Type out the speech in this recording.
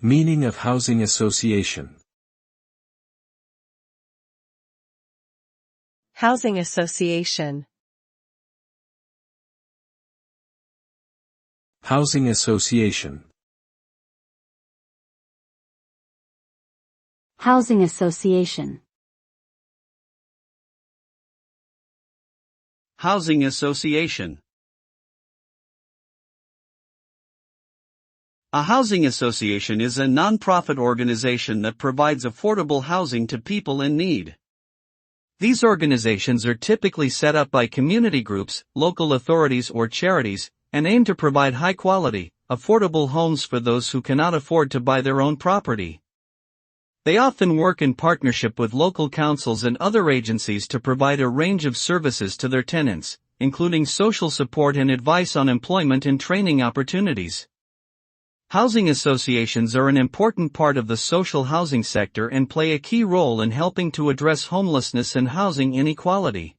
Meaning of housing association. Housing association. Housing association. Housing association. Housing association. A housing association is a non-profit organization that provides affordable housing to people in need. These organizations are typically set up by community groups, local authorities or charities, and aim to provide high-quality, affordable homes for those who cannot afford to buy their own property. They often work in partnership with local councils and other agencies to provide a range of services to their tenants, including social support and advice on employment and training opportunities. Housing associations are an important part of the social housing sector and play a key role in helping to address homelessness and housing inequality.